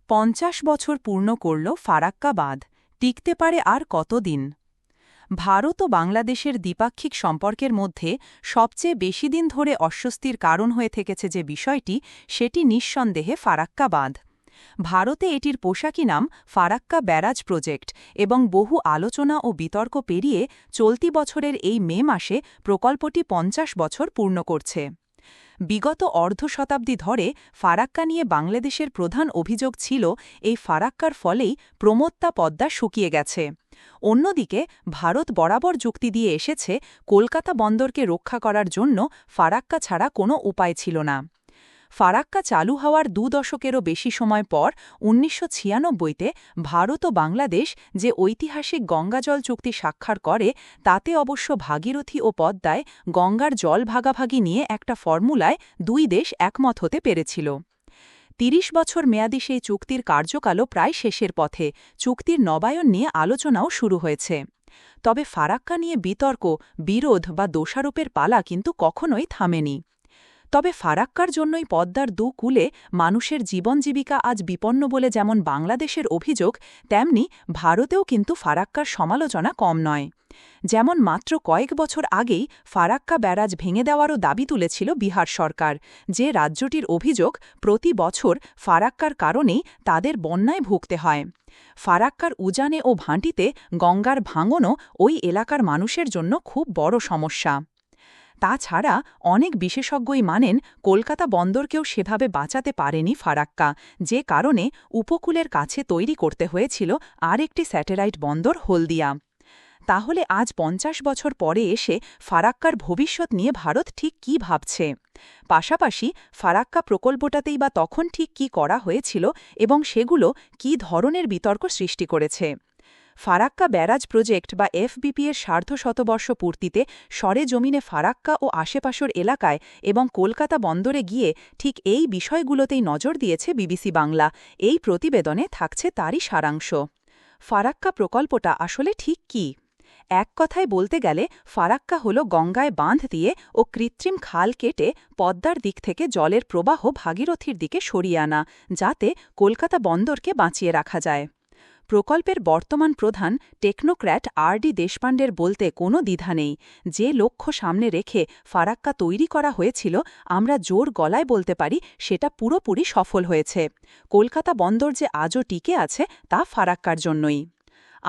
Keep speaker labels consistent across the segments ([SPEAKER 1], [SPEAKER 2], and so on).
[SPEAKER 1] 50 বছর পূর্ণ করল ফারাক্কা বাঁধ, টিকতে পারে আর কতদিন? ভারত ও বাংলাদেশের দ্বিপাক্ষিক সম্পর্কের মধ্যে সবচেয়ে বেশি দিন ধরে অস্বস্তির কারণ হয়ে থেকেছে যে বিষয়টি, সেটি নিঃসন্দেহে ফারাক্কা বাঁধ। ভারতে এটির পোশাকি নাম ফারাক্কা ব্যারাজ প্রজেক্ট এবং বহু আলোচনা ও বিতর্ক পেরিয়ে চলতি বছরের এই মে মাসে প্রকল্পটি 50 বছর পূর্ণ করছে। বিগত অর্ধ শতাব্দী ধরে ফারাক্কা নিয়ে বাংলাদেশের প্রধান অভিযোগ ছিল এই ফারাক্কার ফলেই প্রমত্তা পদ্মা শুকিয়ে গেছে। অন্যদিকে ভারত বরাবর যুক্তি দিয়ে এসেছে কলকাতা বন্দরকে রক্ষা করার জন্য ফারাক্কা ছাড়া কোনো উপায় ছিল না। ফারাক্কা চালু হওয়ার 2 দশকেরও বেশি সময় পর 1996-তে ভারত ও বাংলাদেশ যে ঐতিহাসিক গঙ্গাজল চুক্তি স্বাক্ষর করে, তাতে অবশ্য ভাগীরথী ও পদ্মায় গঙ্গার জল ভাগাভাগি নিয়ে একটা ফর্মুলায় 2 দেশ একমত হতে পেরেছিল। 30 বছর মেয়াদী সেই চুক্তির কার্যকালও প্রায় শেষের পথে, চুক্তির নবায়ন নিয়ে আলোচনাও শুরু হয়েছে। তবে ফারাক্কা নিয়ে বিতর্ক, বিরোধ বা দোষারোপের পালা কিন্তু কখনোই থামেনি। তবে ফারাক্কার জন্যই পদ্মার কূলে মানুষের জীবন জীবিকা আজ বিপন্ন বলে যেমন বাংলাদেশের অভিযোগ, তেমনি ভারতেও কিন্তু ফারাক্কার সমালোচনা কম নয়। যেমন মাত্র কয়েক বছর আগেই ফারাক্কা ব্যারাজ ভেঙে দেওয়ারও দাবি তুলেছিল বিহার সরকার, যে রাজ্যটির অভিযোগ প্রতি বছর ফারাক্কার কারণেই তাদের বন্যায় ভুগতে হয়। ফারাক্কার উজানে ও ভাঁটিতে গঙ্গার ভাঙনও ওই এলাকার মানুষের জন্য খুব বড় সমস্যা। তাছাড়া অনেক বিশেষজ্ঞই মানেন কলকাতা বন্দরকেও সেভাবে বাঁচাতে পারেনি ফারাক্কা, যে কারণে উপকূলের কাছে তৈরি করতে হয়েছিল আরেকটি স্যাটেলাইট বন্দর হলদিয়া। তাহলে আজ 50 বছর পরে এসে ফারাক্কার ভবিষ্যৎ নিয়ে ভারত ঠিক কী ভাবছে? পাশাপাশি ফারাক্কা প্রকল্পটাতেই বা তখন ঠিক কী করা হয়েছিল এবং সেগুলো কী ধরনের বিতর্ক সৃষ্টি করেছে? ফারাক্কা ব্যারাজ প্রজেক্ট বা এফবিপি এর সার্ধশতবর্ষ পূর্তিতে সরেজমিনে ফারাক্কা ও আশেপাশের এলাকায় এবং কলকাতা বন্দরে গিয়ে ঠিক এই বিষয়গুলোতেই নজর দিয়েছে বিবিসি বাংলা। এই প্রতিবেদনে থাকছে তারই সারাংশ। ফারাক্কা প্রকল্পটা আসলে ঠিক কী? এক কথায় বলতে গেলে ফারাক্কা হল গঙ্গায় বাঁধ দিয়ে ও কৃত্রিম খাল কেটে পদ্মার দিক থেকে জলের প্রবাহ ভাগীরথীর দিকে সরিয়ে আনা, যাতে কলকাতা বন্দরকে বাঁচিয়ে রাখা যায়। প্রকল্পের বর্তমান প্রধান টেকনোক্র্যাট আর.ডি. দেশপাণ্ডের বলতে কোনো দ্বিধা নেই, যে লক্ষ্য সামনে রেখে ফারাক্কা তৈরি করা হয়েছিল, আমরা জোর গলায় বলতে পারি সেটা পুরোপুরি সফল হয়েছে। কলকাতা বন্দর যে আজও টিকে আছে, তা ফারাক্কার জন্যই।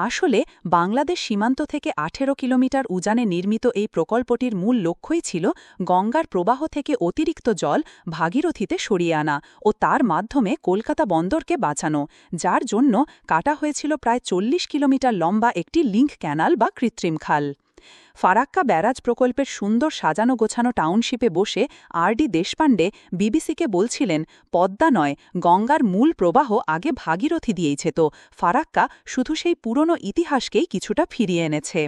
[SPEAKER 1] আসলে বাংলাদেশ সীমান্ত থেকে 18 কিলোমিটার উজানে নির্মিত এই প্রকল্পটির মূল লক্ষ্যই ছিল গঙ্গার প্রবাহ থেকে অতিরিক্ত জল ভাগীরথীতে সরিয়ে আনা ও তার মাধ্যমে কলকাতা বন্দরকে বাঁচানো, যার জন্য কাটা হয়েছিল প্রায় 40 কিলোমিটার লম্বা একটি লিঙ্ক ক্যানাল বা কৃত্রিম খাল। ফারাক্কা ব্যারাজ প্রকল্পের সুন্দর সাজানো গোছানো টাউনশিপে বসে আর.ডি. দেশপাণ্ডে বিবিসিকে বলছিলেন, পদ্মা নয়, গঙ্গার মূল প্রবাহ আগে ভাগীরথী দিয়েই যেত, ফারাক্কা শুধু সেই পুরনো ইতিহাসকেই কিছুটা ফিরিয়ে এনেছে।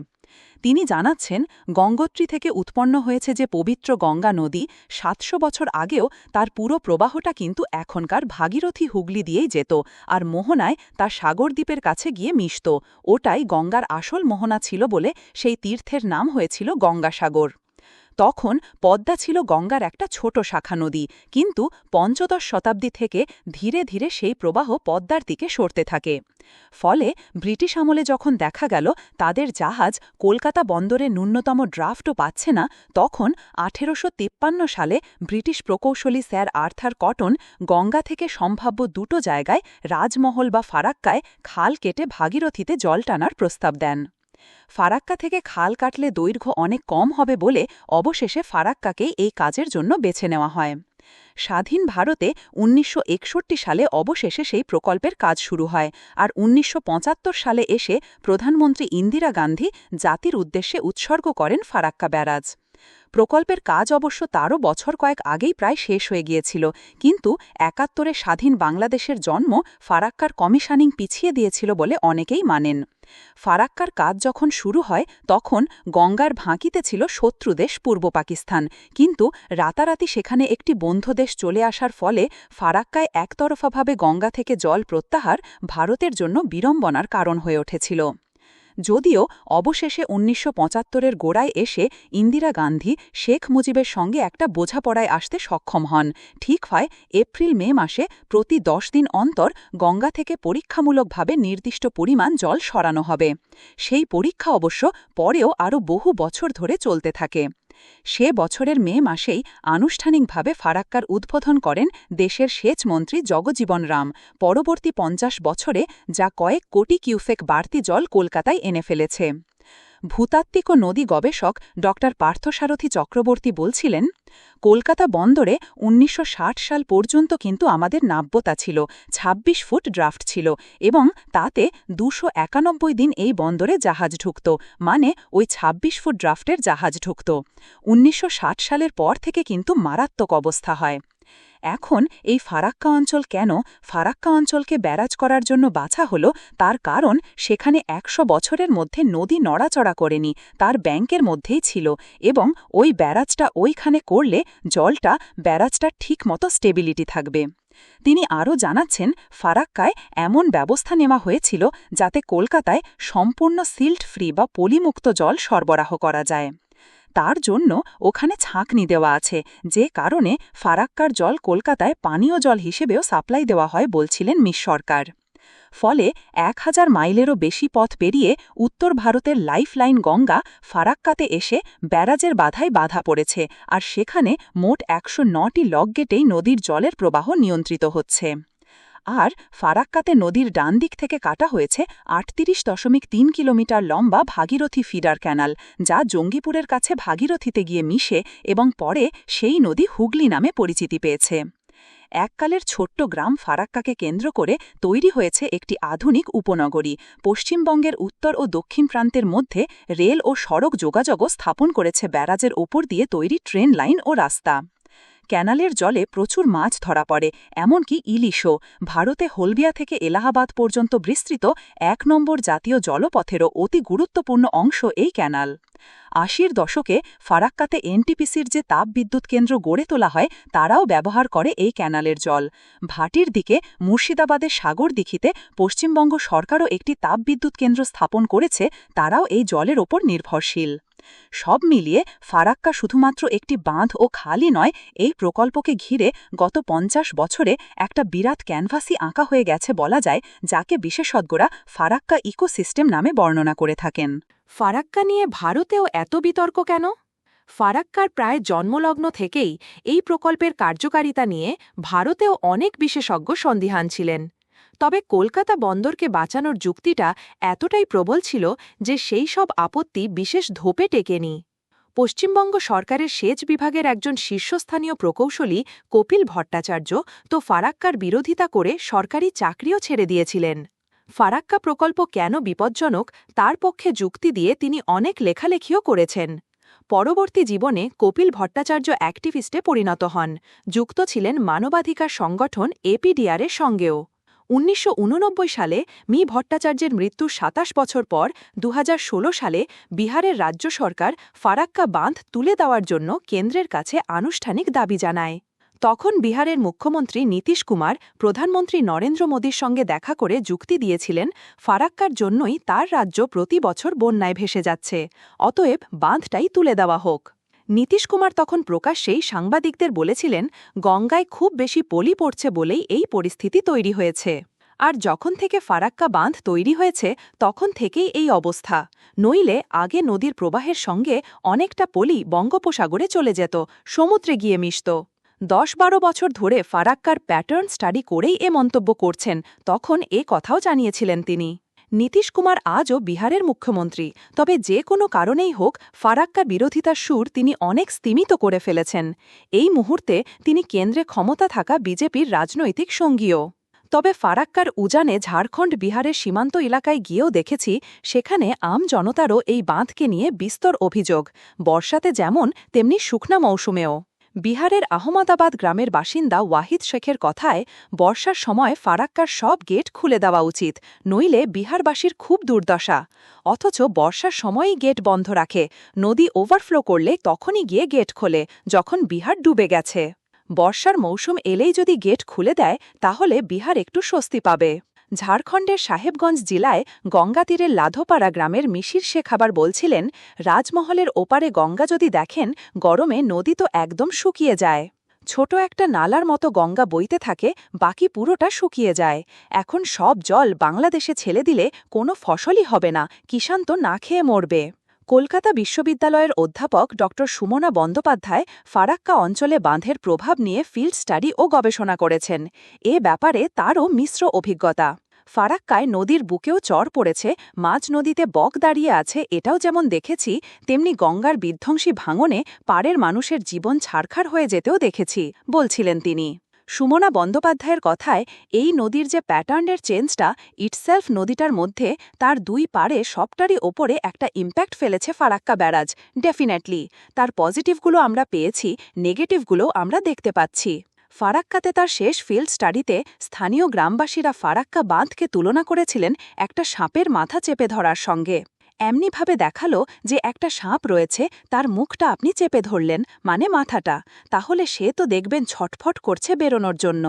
[SPEAKER 1] তিনি জানাচ্ছেন, গঙ্গোত্রী থেকে উৎপন্ন হয়েছে যে পবিত্র গঙ্গা নদী, 700 বছর আগেও তার পুরো প্রবাহটা কিন্তু এখনকার ভাগীরথী হুগলি দিয়েই যেত, আর মোহনায় তা সাগরদ্বীপের কাছে গিয়ে মিশত। ওটাই গঙ্গার আসল মোহনা ছিল বলে সেই তীর্থের নাম হয়েছিল গঙ্গাসাগর। তখন পদ্মা ছিল গঙ্গার একটা ছোট শাখা নদী, কিন্তু 15 শতাব্দী থেকে ধীরে ধীরে সেই প্রবাহ পদ্মার দিকে সরতে থাকে। ফলে ব্রিটিশ আমলে যখন দেখা গেল তাদের জাহাজ কলকাতা বন্দরে ন্যূনতম ড্রাফটও পাচ্ছে না, তখন 1853 সালে ব্রিটিশ প্রকৌশলী স্যার আর্থার কটন গঙ্গা থেকে সম্ভাব্য দুটো জায়গায়, রাজমহল বা ফারাক্কায়, খাল কেটে ভাগীরথীতে জল টানার প্রস্তাব দেন। ফারাক্কা থেকে খাল কাটলে দৈর্ঘ্য অনেক কম হবে বলে অবশেষে ফারাক্কাকেই এই কাজের জন্য বেছে নেওয়া হয়। স্বাধীন ভারতে 1961 সালে অবশেষে সেই প্রকল্পের কাজ শুরু হয়, আর 1975 সালে এসে প্রধানমন্ত্রী ইন্দিরা গান্ধী জাতির উদ্দেশ্যে উৎসর্গ করেন ফারাক্কা ব্যারাজ। প্রকল্পের কাজ অবশ্য তারও বছর কয়েক আগেই প্রায় শেষ হয়ে গিয়েছিল, কিন্তু 71-এ স্বাধীন বাংলাদেশের জন্ম ফারাক্কার কমিশনিং পিছিয়ে দিয়েছিল বলে অনেকেই মানেন। ফারাক্কার কাজ যখন শুরু হয় তখন গঙ্গার ভাঁকিতে ছিল শত্রুদেশ পূর্ব পাকিস্তান, কিন্তু রাতারাতি সেখানে একটি বন্ধু দেশ চলে আসার ফলে ফারাক্কায় একতরফাভাবে গঙ্গা থেকে জল প্রত্যাহার ভারতের জন্য বিড়ম্বনার কারণ হয়ে উঠেছিল। যদিও অবশেষে ১৯৭৫-এর গোড়ায় এসে ইন্দিরা গান্ধী শেখ মুজিবের সঙ্গে একটা বোঝাপড়ায় আসতে সক্ষম হন। ঠিক হয় এপ্রিল-মে মাসে প্রতি ১০ দিন অন্তর গঙ্গা থেকে পরীক্ষামূলকভাবে নির্দিষ্ট পরিমাণ জল সরানো হবে। সেই পরীক্ষা অবশ্য পরেও আরও বহু বছর ধরে চলতে থাকে। সে বছরের মে মাসেই আনুষ্ঠানিকভাবে ফারাক্কার উদ্বোধন করেন দেশের সেচ মন্ত্রী জগজীবন রাম। পরবর্তী ৫০ বছরে যা কয়েক কোটি কিউসেক বাড়তি জল কলকাতায় এনে ফেলেছে। ভূতাত্ত্বিক ও নদী গবেষক ড পার্থসারথী চক্রবর্তী বলছিলেন, কলকাতা বন্দরে ১৯৬০ সাল পর্যন্ত কিন্তু আমাদের নাব্যতা ছিল, ২৬ ফুট ড্রাফট ছিল এবং তাতে ২৯১ দিন এই বন্দরে জাহাজ ঢুকত, মানে ওই ২৬ ফুট ড্রাফটের জাহাজ ঢুকত। ১৯৬০ সালের পর থেকে কিন্তু মারাত্মক অবস্থা হয়। এখন এই ফারাক্কা অঞ্চল কেন ফারাক্কা অঞ্চলকে ব্যারাজ করার জন্য বাছা হলো, তার কারণ সেখানে ১০০ বছরের মধ্যে নদী নড়াচড়া করেনি, তার ব্যাংকের মধ্যেই ছিল এবং ওই ব্যারাজটা ওইখানে করলে জলটা ব্যারাজটা ঠিকমতো স্টেবিলিটি থাকবে। তিনি আরও জানাচ্ছেন, ফারাক্কায় এমন ব্যবস্থা নেওয়া হয়েছিল যাতে কলকাতায় সম্পূর্ণ সিল্ট ফ্রি বা পলিমুক্ত জল সরবরাহ করা যায়। তার জন্য ওখানে ছাঁকনি দেওয়া আছে, যে কারণে ফারাক্কার জল কলকাতায় পানীয় জল হিসেবেও সাপ্লাই দেওয়া হয় বলছিলেন মিস সরকার। ফলে ১০০০ মাইলেরও বেশি পথ পেরিয়ে উত্তর ভারতের লাইফলাইন গঙ্গা ফারাক্কাতে এসে ব্যারাজের বাধায় বাধা পড়েছে, আর সেখানে মোট ১০৯টি লক গেটেই নদীর জলের প্রবাহ নিয়ন্ত্রিত হচ্ছে। আর ফারাক্কাতে নদীর ডান দিক থেকে কাটা হয়েছে ৩৮.৩ কিলোমিটার লম্বা ভাগীরথী ফিডার ক্যানাল, যা জঙ্গিপুরের কাছে ভাগীরথীতে গিয়ে মিশে এবং পরে সেই নদী হুগলি নামে পরিচিতি পেয়েছে। এককালের ছোট্ট গ্রাম ফারাক্কাকে কেন্দ্র করে তৈরি হয়েছে একটি আধুনিক উপনগরী। পশ্চিমবঙ্গের উত্তর ও দক্ষিণ প্রান্তের মধ্যে রেল ও সড়ক যোগাযোগও স্থাপন করেছে ব্যারাজের ওপর দিয়ে তৈরি ট্রেন লাইন ও রাস্তা। ক্যানালের জলে প্রচুর মাছ ধরা পড়ে, এমনকি ইলিশও। ভারতে হলদিয়া থেকে এলাহাবাদ পর্যন্ত বিস্তৃত ১ নম্বর জাতীয় জলপথেরও অতি গুরুত্বপূর্ণ অংশ এই ক্যানাল। ৮০-র দশকে ফারাক্কাতে এনটিপিসির যে তাপবিদ্যুৎ কেন্দ্র গড়ে তোলা হয়, তারাও ব্যবহার করে এই ক্যানালের জল। ভাটির দিকে মুর্শিদাবাদের সাগরদিঘিতে পশ্চিমবঙ্গ সরকারও একটি তাপবিদ্যুৎ কেন্দ্র স্থাপন করেছে, তারাও এই জলের ওপর নির্ভরশীল। সব মিলিয়ে ফারাক্কা শুধুমাত্র একটি বাঁধ ও খালই নয়, এই প্রকল্পকে ঘিরে গত ৫০ বছরে একটা বিরাট ক্যানভাসই আঁকা হয়ে গেছে বলা যায়, যাকে বিশেষজ্ঞরা ফারাক্কা ইকোসিস্টেম নামে বর্ণনা করে থাকেন।
[SPEAKER 2] ফারাক্কা নিয়ে ভারতেও এত বিতর্ক কেন? ফারাক্কার প্রায় জন্মলগ্ন থেকেই এই প্রকল্পের কার্যকারিতা নিয়ে ভারতেও অনেক বিশেষজ্ঞ সন্দিহান ছিলেন। তবে কলকাতা বন্দরকে বাঁচানোর যুক্তিটা এতটাই প্রবল ছিল যে সেই সব আপত্তি বিশেষ ধোপে টেকেনি। পশ্চিমবঙ্গ সরকারের সেচ বিভাগের একজন শীর্ষস্থানীয় প্রকৌশলী কপিল ভট্টাচার্য তো ফারাক্কার বিরোধিতা করে সরকারি চাকরিও ছেড়ে দিয়েছিলেন। ফারাক্কা প্রকল্প কেন বিপজ্জনক তার পক্ষে যুক্তি দিয়ে তিনি অনেক লেখালেখিও করেছেন। পরবর্তী জীবনে কপিল ভট্টাচার্য অ্যাক্টিভিস্টে পরিণত হন, যুক্ত ছিলেন মানবাধিকার সংগঠন এপিডিআরের সঙ্গেও। ১৯৮৯ সালে মি ভট্টাচার্যের মৃত্যুর ২৭ বছর পর ২০১৬ সালে বিহারের রাজ্য সরকার ফারাক্কা বাঁধ তুলে দেওয়ার জন্য কেন্দ্রের কাছে আনুষ্ঠানিক দাবি জানায়। তখন বিহারের মুখ্যমন্ত্রী নীতিশ কুমার প্রধানমন্ত্রী নরেন্দ্র মোদীর সঙ্গে দেখা করে যুক্তি দিয়েছিলেন, ফারাক্কার জন্যই তার রাজ্য প্রতি বছর বন্যায় ভেসে যাচ্ছে, অতএব বাঁধটাই তুলে দেওয়া হোক। নীতিশ কুমার তখন প্রকাশ্যেই সাংবাদিকদের বলেছিলেন, গঙ্গায় খুব বেশি পলি পড়ছে বলেই এই পরিস্থিতি তৈরি হয়েছে। আর যখন থেকে ফারাক্কা বাঁধ তৈরি হয়েছে তখন থেকেই এই অবস্থা, নইলে আগে নদীর প্রবাহের সঙ্গে অনেকটা পলি বঙ্গোপসাগরে চলে যেত, সমুদ্রে গিয়ে মিশত। ১০-১২ বছর ধরে ফারাক্কার প্যাটার্ন স্টাডি করেই এ মন্তব্য করছেন, তখন এ কথাও জানিয়েছিলেন তিনি। নীতিশ কুমার আজও বিহারের মুখ্যমন্ত্রী, তবে যে কোনো কারণেই হোক ফারাক্কা বিরোধিতার সুর তিনি অনেক স্তিমিত করে ফেলেছেন। এই মুহূর্তে তিনি কেন্দ্রে ক্ষমতা থাকা বিজেপির রাজনৈতিক সঙ্গীও। তবে ফারাক্কার উজানে ঝাড়খণ্ড বিহারের সীমান্ত এলাকায় গিয়েও দেখেছি, সেখানে আম জনতারও এই বাঁধকে নিয়ে বিস্তর অভিযোগ, বর্ষাতে যেমন তেমনি শুকনা মৌসুমেও। বিহারের আহমদাবাদ গ্রামের বাসিন্দা ওয়াহিদ শেখের কথায়, বর্ষার সময় ফারাক্কার সব গেট খুলে দেওয়া উচিত, নইলে বিহারবাসীর খুব দুর্দশা। অথচ বর্ষার সময়ই গেট বন্ধ রাখে, নদী ওভারফ্লো করলে তখনই গিয়ে গেট খোলে, যখন বিহার ডুবে গেছে। বর্ষার মৌসুম এলেই যদি গেট খুলে দেয় তাহলে বিহার একটু স্বস্তি পাবে। ঝাড়খণ্ডের সাহেবগঞ্জ জেলায় গঙ্গা তীরের লাধোপাড়া গ্রামের মিশির শেখ আবার বলছিলেন, রাজমহলের ওপারে গঙ্গা যদি দেখেন, গরমে নদী তো একদম শুকিয়ে যায়। ছোট একটা নালার মতো গঙ্গা বইতে থাকে, বাকি পুরোটা শুকিয়ে যায়। এখন সব জল বাংলাদেশে ছেড়ে দিলে কোনো ফসলই হবে না, কিষাণ তো না খেয়ে মরবে। কলকাতা বিশ্ববিদ্যালয়ের অধ্যাপক ড সুমনা বন্দ্যোপাধ্যায় ফারাক্কা অঞ্চলে বাঁধের প্রভাব নিয়ে ফিল্ড স্টাডি ও গবেষণা করেছেন। এ ব্যাপারে তারও মিশ্র অভিজ্ঞতা। ফারাক্কায় নদীর বুকেও চর পড়েছে, মাঝ নদীতে বক দাঁড়িয়ে আছে, এটাও যেমন দেখেছি, তেমনি গঙ্গার বিধ্বংসী ভাঙনে পাড়ের মানুষের জীবন ছারখার হয়ে যেতেও দেখেছি, বলছিলেন তিনি। সুমনা বন্দ্যোপাধ্যায়ের কথায়, এই নদীর যে প্যাটার্নের চেঞ্জটা, ইটসেলফ নদীটার মধ্যে তার দুই পাড়ে সবটারই ওপরে একটা ইম্প্যাক্ট ফেলেছে ফারাক্কা ব্যারাজ। ডেফিনেটলি তার পজিটিভগুলো আমরা পেয়েছি, নেগেটিভগুলো আমরা দেখতে পাচ্ছি। ফারাক্কাতে তার শেষ ফিল্ড স্টাডিতে স্থানীয় গ্রামবাসীরা ফারাক্কা বাঁধকে তুলনা করেছিলেন একটা সাপের মাথা চেপে ধরার সঙ্গে। এমনিভাবে দেখালো যে একটা সাপ রয়েছে, তার মুখটা আপনি চেপে ধরলেন, মানে মাথাটা, তাহলে সে তো দেখবেন ছটফট করছে বেরোনোর জন্য।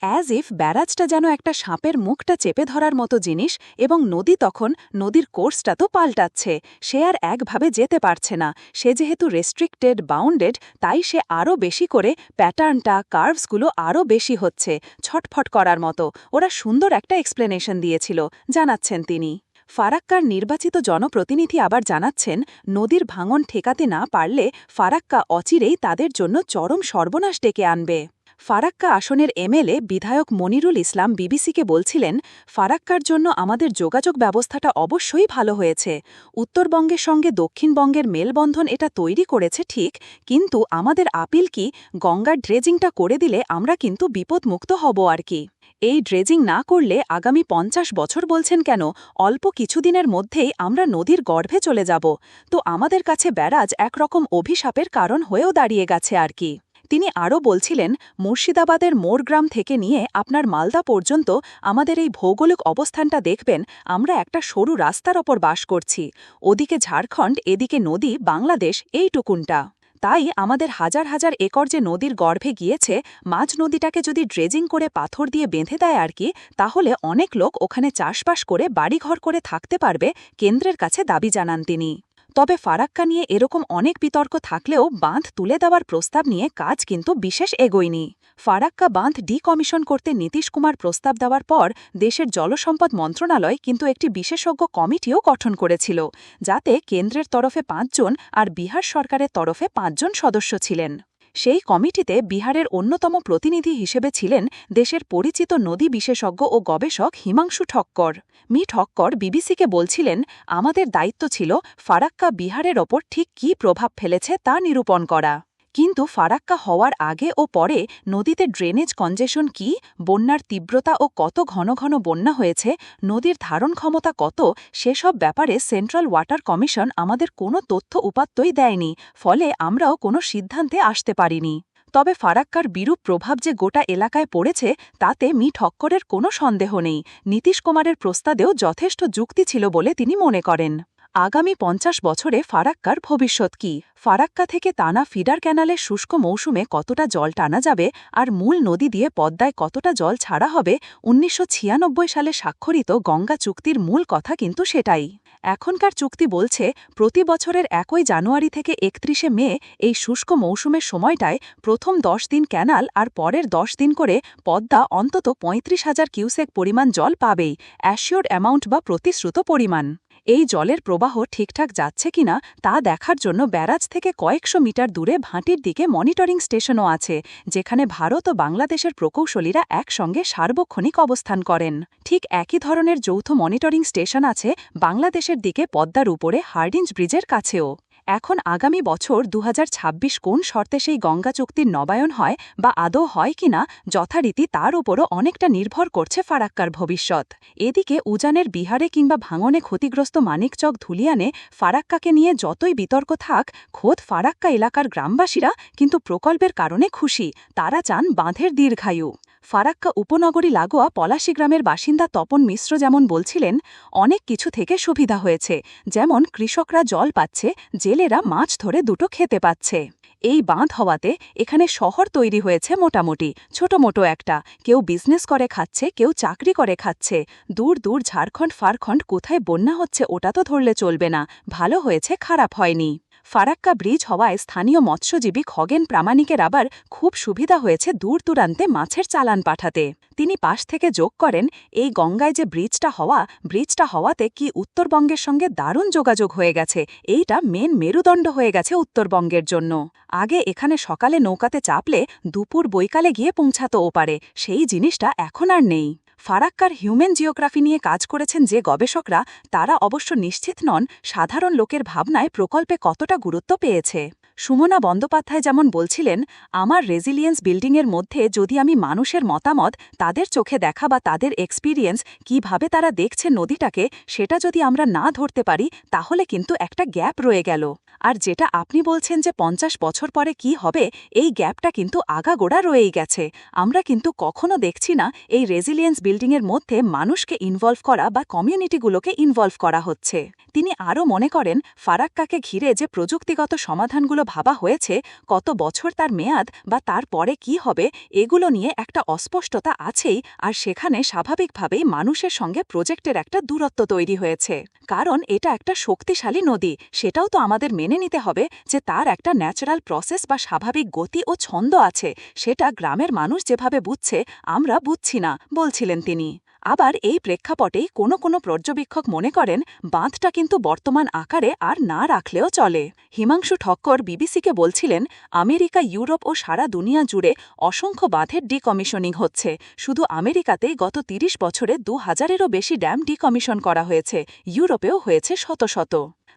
[SPEAKER 2] অ্যাজ ইফ ব্যারাজটা যেন একটা সাপের মুখটা চেপে ধরার মতো জিনিস, এবং নদী তখন নদীর কোর্সটা তো পাল্টাচ্ছে, সে আর একভাবে যেতে পারছে না। সে যেহেতু রেস্ট্রিক্টেড, বাউন্ডেড, তাই সে আরও বেশি করে প্যাটার্নটা, কার্ভসগুলো আরও বেশি হচ্ছে, ছটফট করার মতো। ওরা সুন্দর একটা এক্সপ্লেনেশন দিয়েছিল, জানাচ্ছেন তিনি। ফারাক্কার নির্বাচিত জনপ্রতিনিধি আবার জানাচ্ছেন, নদীর ভাঙন ঠেকাতে না পারলে ফারাক্কা অচিরেই তাদের জন্য চরম সর্বনাশ ডেকে আনবে। ফারাক্কা আসনের এমএলএ বিধায়ক মনিরুল ইসলাম বিবিসিকে বলছিলেন, ফারাক্কার জন্য আমাদের যোগাযোগ ব্যবস্থাটা অবশ্যই ভালো হয়েছে। উত্তরবঙ্গের সঙ্গে দক্ষিণবঙ্গের মেলবন্ধন এটা তৈরি করেছে ঠিক, কিন্তু আমাদের আপিল কি, গঙ্গার ড্রেজিংটা করে দিলে আমরা কিন্তু বিপদমুক্ত হব আর কি। এই ড্রেজিং না করলে আগামী 50 বছর বলছেন কেন, অল্প কিছুদিনের মধ্যেই আমরা নদীর গর্ভে চলে যাব। তো আমাদের কাছে ব্যারাজ একরকম অভিশাপের কারণ হয়েও দাঁড়িয়ে গেছে আর কি। তিনি আরও বলছিলেন, মুর্শিদাবাদের মোরগ্রাম থেকে নিয়ে আপনার মালদা পর্যন্ত আমাদের এই ভৌগোলিক অবস্থানটা দেখবেন, আমরা একটা সরু রাস্তার ওপর বাস করছি। ওদিকে ঝাড়খণ্ড, এদিকে নদী, বাংলাদেশ, এইটুকুনটা। তাই আমাদের হাজার হাজার একর যে নদীর গর্ভে গিয়েছে, মাঝ নদীটাকে যদি ড্রেজিং করে পাথর দিয়ে বেঁধে দেয় আর কি, তাহলে অনেক লোক ওখানে চাষবাস করে বাড়িঘর করে থাকতে পারবে, কেন্দ্রের কাছে দাবি জানান তিনি। তবে ফারাক্কা নিয়ে এরকম অনেক বিতর্ক থাকলেও বাঁধ তুলে দেওয়ার প্রস্তাব নিয়ে কাজ কিন্তু বিশেষ এগোয়নি। ফারাক্কা বাঁধ ডিকমিশন করতে নীতিশ কুমার প্রস্তাব দেওয়ার পর দেশের জলসম্পদ মন্ত্রণালয় কিন্তু একটি বিশেষজ্ঞ কমিটিও গঠন করেছিল, যাতে কেন্দ্রের তরফে 5 জন আর বিহার সরকারের তরফে 5 জন সদস্য ছিলেন। সেই কমিটিতে বিহারের অন্যতম প্রতিনিধি হিসেবে ছিলেন দেশের পরিচিত নদী বিশেষজ্ঞ ও গবেষক হিমাংশু ঠক্কর। মি ঠক্কর বিবিসিকে বলছিলেন, আমাদের দায়িত্ব ছিল ফারাক্কা বিহারের ওপর ঠিক কী প্রভাব ফেলেছে তা নিরূপণ করা। কিন্তু ফারাক্কা হওয়ার আগে ও পরে নদীতে ড্রেনেজ কনজেশন কী, বন্যার তীব্রতা ও কত ঘন ঘন বন্যা হয়েছে, নদীর ধারণ ক্ষমতা কত, সেসব ব্যাপারে সেন্ট্রাল ওয়াটার কমিশন আমাদের কোনো তথ্য উপাত্তই দেয়নি, ফলে আমরাও কোনো সিদ্ধান্তে আসতে পারিনি। তবে ফারাক্কার বিরূপ প্রভাব যে গোটা এলাকায় পড়েছে, তাতে মি ঠক্করের কোনো সন্দেহ নেই। নীতিশ কুমারের প্রস্তাবেও যথেষ্ট যুক্তি ছিল বলে তিনি মনে করেন। আগামী 50 বছরে ফারাক্কার ভবিষ্যৎ কী? ফারাক্কা থেকে টানা ফিডার ক্যানালের শুষ্ক মৌসুমে কতটা জল টানা যাবে, আর মূল নদী দিয়ে পদ্মায় কতটা জল ছাড়া হবে, 1996 সালে স্বাক্ষরিত গঙ্গা চুক্তির মূল কথা কিন্তু সেটাই। এখনকার চুক্তি বলছে, প্রতি বছরের 1 জানুয়ারি থেকে 31 মে এই শুষ্ক মৌসুমের সময়টায় প্রথম 10 দিন ক্যানাল আর পরের 10 দিন করে পদ্মা অন্তত 35,000 কিউসেক পরিমাণ জল পাবেই, অ্যাসিওর্ড অ্যামাউন্ট বা প্রতিশ্রুত পরিমাণ। এই জলের প্রবাহ ঠিকঠাক যাচ্ছে কিনা তা দেখার জন্য ব্যারাজ থেকে কয়েকশো মিটার দূরে ভাটির দিকে মনিটরিং স্টেশনও আছে, যেখানে ভারত ও বাংলাদেশের প্রকৌশলীরা একসঙ্গে সার্বক্ষণিক অবস্থান করেন। ঠিক একই ধরনের যৌথ মনিটরিং স্টেশন আছে বাংলাদেশের দিকে পদ্মার উপরে হার্ডিঞ্জ ব্রিজের কাছেও। এখন আগামী বছর 2026 কোন শর্তে সেই গঙ্গা চুক্তির নবায়ন হয় বা আদৌ হয় কিনা যথারীতি তার উপরও অনেকটা নির্ভর করছে ফারাক্কার ভবিষ্যৎ। এদিকে উজানের বিহারে কিংবা ভাঙনে ক্ষতিগ্রস্ত মানিকচক ধুলিয়ানে ফারাক্কাকে নিয়ে যতই বিতর্ক থাক, খোদ ফারাক্কা এলাকার গ্রামবাসীরা কিন্তু প্রকল্পের কারণে খুশি, তারা চান বাঁধের দীর্ঘায়ু। ফারাক্কা উপনগরী লাগোয়া পলাশী গ্রামের বাসিন্দা তপন মিশ্র যেমন বলছিলেন, অনেক কিছু থেকে সুবিধা হয়েছে, যেমন কৃষকরা জল পাচ্ছে, জেলেরা মাছ ধরে দুটো খেতে পাচ্ছে। এই বাঁধ হওয়াতে এখানে শহর তৈরি হয়েছে মোটামুটি ছোটমোটো একটা, কেউ বিজনেস করে খাচ্ছে, কেউ চাকরি করে খাচ্ছে। দূর দূর ঝাড়খণ্ড ফারখণ্ড কোথায় বন্যা হচ্ছে ওটা তো ধরলে চলবে না, ভালো হয়েছে খারাপ হয়নি। ফারাক্কা ব্রিজ হওয়ায় স্থানীয় মৎস্যজীবী খগেন প্রামাণিকের আবার খুব সুবিধা হয়েছে দূর দূরান্তে মাছের চালান পাঠাতে। তিনি পাশ থেকে যোগ করেন, এই গঙ্গায় যে ব্রিজটা হওয়াতে কি উত্তরবঙ্গের সঙ্গে দারুণ যোগাযোগ হয়ে গেছে, এইটা মেন মেরুদণ্ড হয়ে গেছে উত্তরবঙ্গের জন্য। আগে এখানে সকালে নৌকাতে চাপলে দুপুর বৈকালে গিয়ে পৌঁছাতো ওপারে, সেই জিনিসটা এখন আর নেই। ফারাক্কার হিউম্যান জিওগ্রাফি নিয়ে কাজ করেছেন যে গবেষকরা, তারা অবশ্য নিশ্চিত নন সাধারণ লোকের ভাবনায় প্রকল্পে কতটা গুরুত্ব পেয়েছে। সুমনা বন্দ্যোপাধ্যায় যেমন বলছিলেন, আমার রেজিলিয়েন্স বিল্ডিংয়ের মধ্যে যদি আমি মানুষের মতামত, তাদের চোখে দেখা বা তাদের এক্সপিরিয়েন্স, কিভাবে তারা দেখছে নদীটাকে, সেটা যদি আমরা না ধরতে পারি তাহলে কিন্তু একটা গ্যাপ রয়ে গেল। আর যেটা আপনি বলছেন যে 50 বছর পরে কি হবে, এই গ্যাপটা কিন্তু আগাগোড়া রয়েই গেছে। আমরা কিন্তু কখনো দেখছি না এই রেজিলিয়েন্স বিল্ডিংয়ের মধ্যে মানুষকে ইনভলভ করা বা কমিউনিটিগুলোকে ইনভলভ করা হচ্ছে। তিনি আরও মনে করেন, ফারাক্কাকে ঘিরে যে প্রযুক্তিগত সমাধানগুলো ভাবা হয়েছে, কত বছর তার মেয়াদ বা তার পরে কি হবে, এগুলো নিয়ে একটা অস্পষ্টতা আছেই। আর সেখানে স্বাভাবিকভাবেই মানুষের সঙ্গে প্রজেক্টের একটা দূরত্ব তৈরি হয়েছে, কারণ এটা একটা শক্তিশালী নদী। সেটাও তো আমাদের মেনে নিতে হবে যে তার একটা ন্যাচারাল প্রসেস বা স্বাভাবিক গতি ও ছন্দ আছে, সেটা গ্রামের মানুষ যেভাবে বুঝছে আমরা বুঝছি না, বলছিলেন তিনি। আবার এই প্রেক্ষাপটেই কোনো পর্যবেক্ষক মনে করেন, বাঁধটা কিন্তু বর্তমান আকারে আর না রাখলেও চলে। হিমাংশু ঠক্কর বিবিসিকে বলছিলেন, আমেরিকা, ইউরোপ ও সারা দুনিয়া জুড়ে অসংখ্য বাঁধের ডিকমিশনিং হচ্ছে। শুধু আমেরিকাতেই গত 30 বছরে 2000-এরও বেশি ড্যাম ডিকমিশন করা হয়েছে, ইউরোপেও হয়েছে শত শত।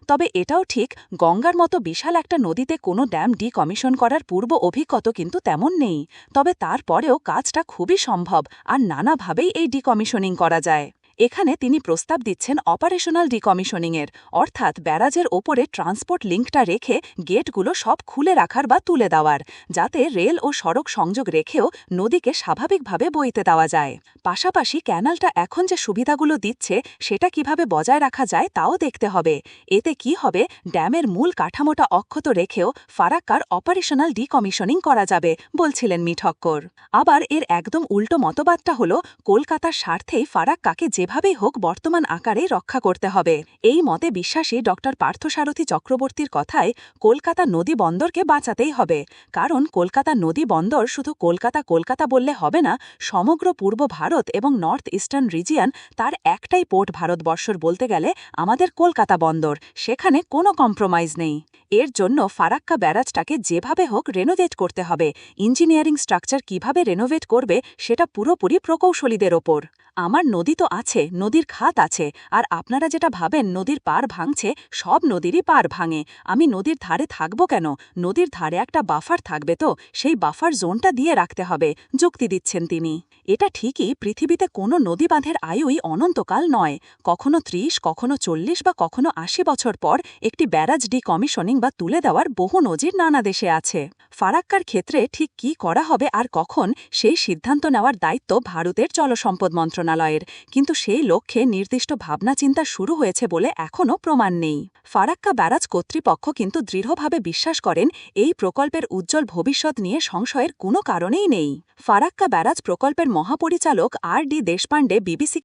[SPEAKER 2] তবে এটাও ঠিক, গঙ্গার মতো বিশাল একটা নদীতে কোনো ড্যাম ডিকমিশন করার পূর্ব অভিজ্ঞতা কিন্তু তেমন নেই। তবে তারপরেও কাজটা খুবই সম্ভব, আর নানাভাবেই এই ডিকমিশনিং করা যায়। এখানে তিনি প্রস্তাব দিচ্ছেন অপারেশনাল ডিকমিশনিংয়ের, অর্থাৎ ব্যারাজের ওপরে ট্রান্সপোর্ট লিঙ্কটা রেখে গেটগুলো সব খুলে রাখার বা তুলে দেওয়ার, যাতে রেল ও সড়ক সংযোগ রেখেও নদীকে স্বাভাবিকভাবে বইতে দেওয়া যায়। পাশাপাশি ক্যানালটা এখন যে সুবিধাগুলো দিচ্ছে সেটা কিভাবে বজায় রাখা যায় তাও দেখতে হবে। এতে কি হবে, ড্যামের মূল কাঠামোটা অক্ষত রেখেও ফারাক্কার অপারেশনাল ডিকমিশনিং করা যাবে, বলছিলেন মিঠক্কর। আবার এর একদম উল্টো মতবাদটা হল, কলকাতার স্বার্থেই ফারাক্কাকে যেভাবেই হোক বর্তমান আকারে রক্ষা করতে হবে। এই মতে বিশ্বাসী ড পার্থসারথী চক্রবর্তীর কথায়, কলকাতা নদী বন্দরকে বাঁচাতেই হবে। কারণ কলকাতা নদী বন্দর শুধু কলকাতা বললে হবে না, সমগ্র পূর্ব ভারত এবং নর্থ ইস্টার্ন রিজিয়ন, তার একটাই পোর্ট ভারতবর্ষর বলতে গেলে আমাদের কলকাতা বন্দর, সেখানে কোনো কম্প্রোমাইজ নেই। এর জন্য ফারাক্কা ব্যারাজটাকে যেভাবে হোক রেনোভেট করতে হবে। ইঞ্জিনিয়ারিং স্ট্রাকচার কিভাবে রেনোভেট করবে সেটা পুরোপুরি প্রকৌশলীদের ওপর। আমার নদী তো আছে, নদীর খাত আছে, আর আপনারা যেটা ভাবেন নদীর পাড় ভাঙছে, সব নদীরই পাড় ভাঙে। আমি নদীর ধারে থাকব কেন? নদীর ধারে একটা বাফার থাকবে তো, সেই বাফার জোনটা দিয়ে রাখতে হবে, যুক্তি দিচ্ছেন তিনি। এটা ঠিকই, পৃথিবীতে কোনো নদী বাঁধের আয়ুই অনন্তকাল নয়। কখনো 30, কখনো 40 বা কখনো 80 বছর পর একটি ব্যারাজ ডিকমিশনিং বা তুলে দেওয়ার বহু নজির নানা দেশে আছে। ফারাক্কার ক্ষেত্রে ঠিক কী করা হবে আর কখন, সেই সিদ্ধান্ত নেওয়ার দায়িত্ব ভারতের জলসম্পদ মন্ত্রণালয়ের, কিন্তু সেই লক্ষ্যে নির্দিষ্ট ভাবনাচিন্তা শুরু হয়েছে বলে এখনও প্রমাণ নেই। ফারাক্কা ব্যারাজ কর্তৃপক্ষ কিন্তু দৃঢ়ভাবে বিশ্বাস করেন, এই প্রকল্পের উজ্জ্বল ভবিষ্যৎ নিয়ে সংশয়ের কোনো কারণেই নেই। ফারাক্কা ব্যারাজ প্রকল্পের মহাপরিচালক আর ডি দেশপাণ্ডে বিবিসি